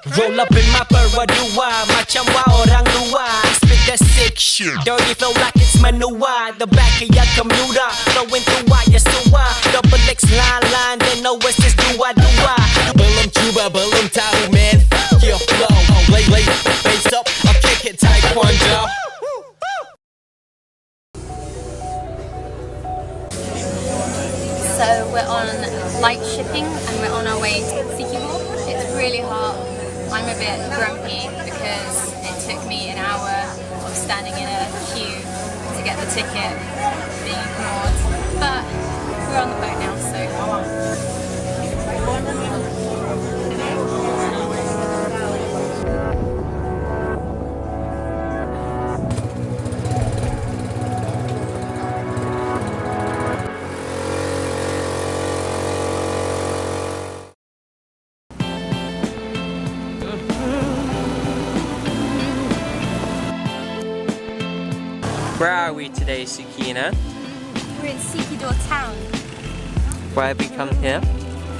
Roll up in my Peradua, macam orang luar. Spit that sick shit, dirty flow like it's manua. The back of your commuter, flowing through wire sewer. Double X line, then no what's this dua. Belum cuba, belum tahu man. Your flow, lay, face up, I'll kick it taekwondo. So we're on light shipping and we're on our way to Siquijor. It's really hot. I'm a bit grumpy because it took me an hour of standing in a queue to get the ticket being ignored. But we're on the boat now, so where are we today, Sukina? we're in Siquijor town. Why have we come here?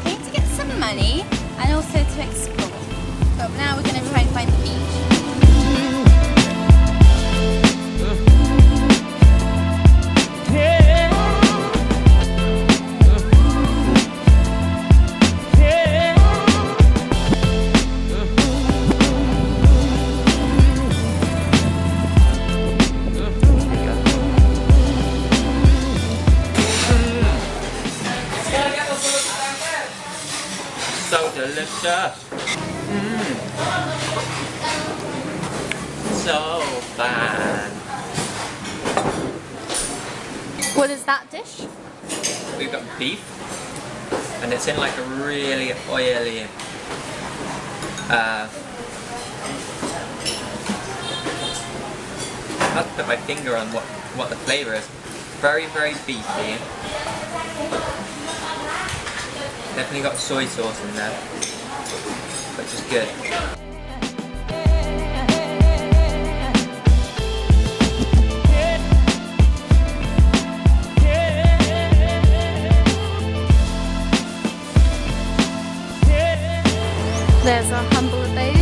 Came to get some money and also to explore. But now we're going to try and find the beach. So delicious. So fun. What is that dish? We've got beef, and it's in like a really oily. I have to put my finger on what the flavour is. Very, very beefy. Definitely got soy sauce in there, which is good. There's our humble abode.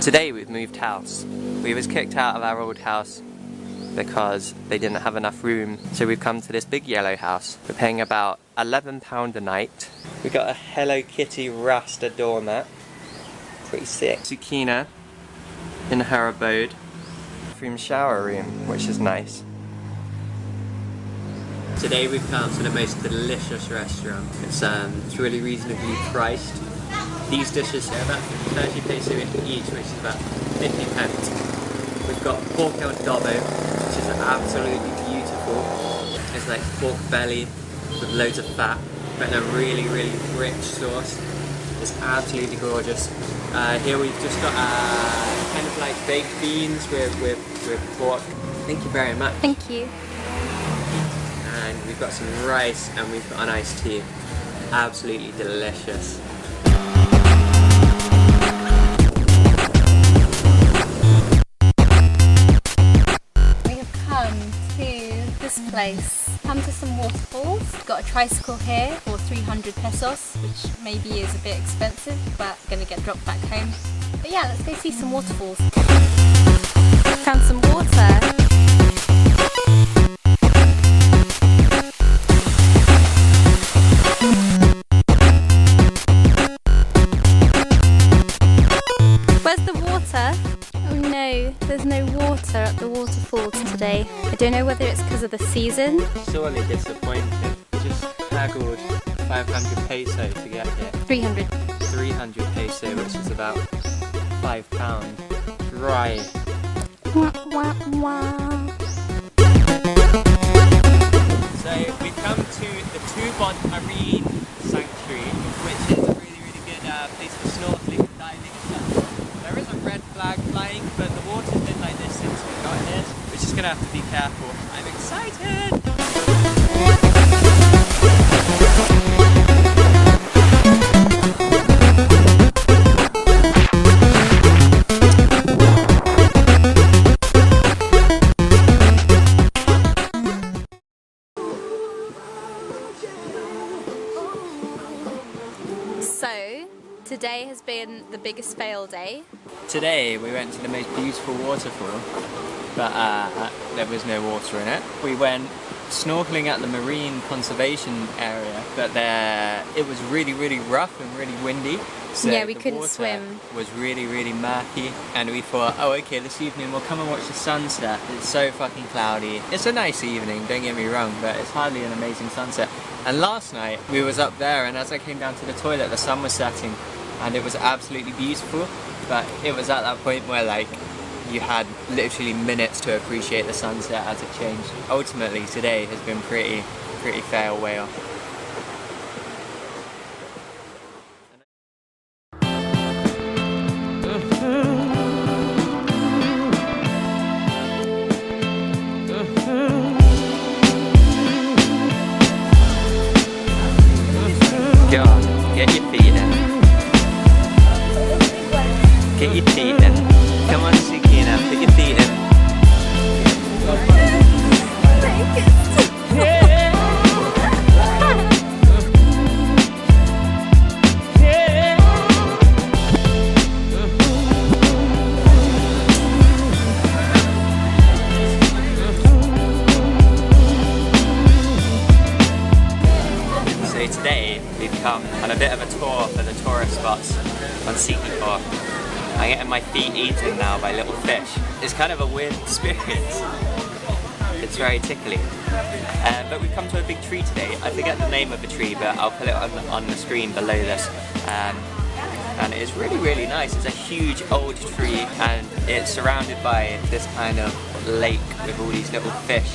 Today we've moved house. We was kicked out of our old house because they didn't have enough room, so we've come to this big yellow house. We're paying about £11 a night. We got a Hello Kitty Rasta doormat. Pretty sick. Sukina in her abode. Bathroom shower room, which is nice. Today we've come to the most delicious restaurant. It's really reasonably priced. These dishes are about 30 peso each, which is about 50 pence. We've got pork el adobo, which is absolutely beautiful. It's like pork belly with loads of fat, but in a really, really rich sauce. It's absolutely gorgeous. Here we've just got kind of like baked beans with pork. Thank you very much. Thank you. And we've got some rice and we've got an iced tea. Absolutely delicious. Place. Come to some waterfalls. Got a tricycle here for 300 pesos, which maybe is a bit expensive, but gonna get dropped back home. But yeah, let's go see some waterfalls. Found some water. Where's the water? Oh no, there's no water at the waterfalls today. I don't know whether it's because of the season. Sorely disappointed. Just haggled 500 peso to get here. 300. 300 peso, which is about £5. Right. Wah, wah, wah. So we've come to the Tubod Marine Sanctuary, which is a really, really good place for snorkeling and diving and stuff. There is a red flag flying, but the water's been like this since we got here. We're just gonna have to be careful. I'm excited! So, today has been the biggest fail day. Today we went to the most beautiful waterfall, but there was no water in it. We went snorkeling at the marine conservation area, but it was really rough and really windy. So yeah, we the couldn't water swim. Was really murky, and we thought, oh okay, this evening we'll come and watch the sunset. It's so fucking cloudy. It's a nice evening, don't get me wrong, but it's hardly an amazing sunset. And last night we was up there, and as I came down to the toilet, the sun was setting, and it was absolutely beautiful. But it was at that point where like you had literally minutes to appreciate the sunset as it changed. Ultimately, today has been pretty fail whale. Go on, get your feet in. Get your feet in. Come on, Siquijor, put your feet in. So today we've come on a bit of a tour for the tourist spots on Siquijor. I'm getting my feet eaten now by little fish. It's kind of a weird experience. It's very tickly. But we've come to a big tree today. I forget the name of the tree, but I'll put it on the screen below this. And it's really nice. It's a huge old tree, and it's surrounded by this kind of lake with all these little fish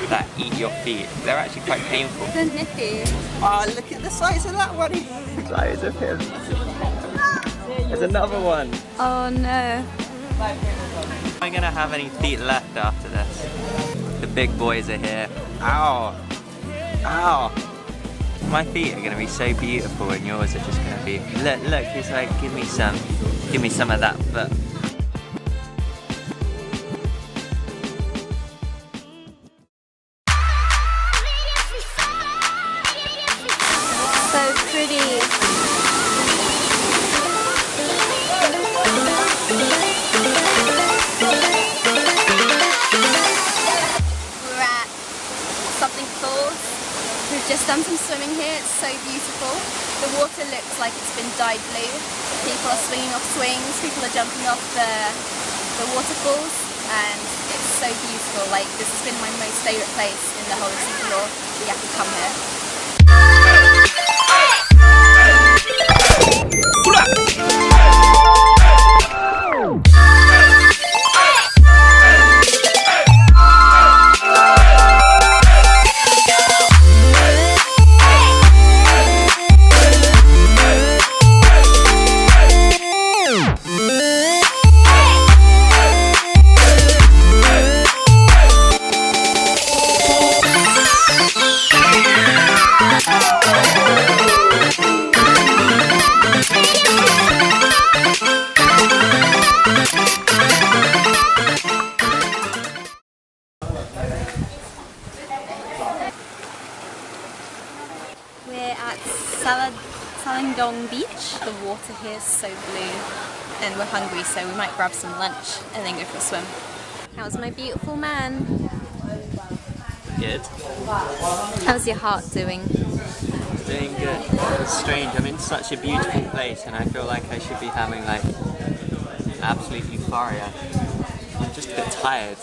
that eat your feet. They're actually quite painful. The nippy. Oh, look at the size of that one! The size of him. There's another one. Oh no. Am I gonna have any feet left after this? The big boys are here. Ow! Ow! My feet are gonna be so beautiful, and yours are just gonna be. Look, he's like, give me some of that foot. So pretty. We've just done some swimming here. It's so beautiful. The water looks like it's been dyed blue. People are swinging off swings, people are jumping off the waterfalls, and it's so beautiful. Like, this has been my most favourite place in the whole of Siquijor. You have to come here. We're at Salagdoong beach. The water here is so blue, and we're hungry, so we might grab some lunch and then go for a swim. How's my beautiful man? Good. How's your heart doing? It's doing good. It's strange. I'm in such a beautiful place, and I feel like I should be having like absolute euphoria. I'm just a bit tired.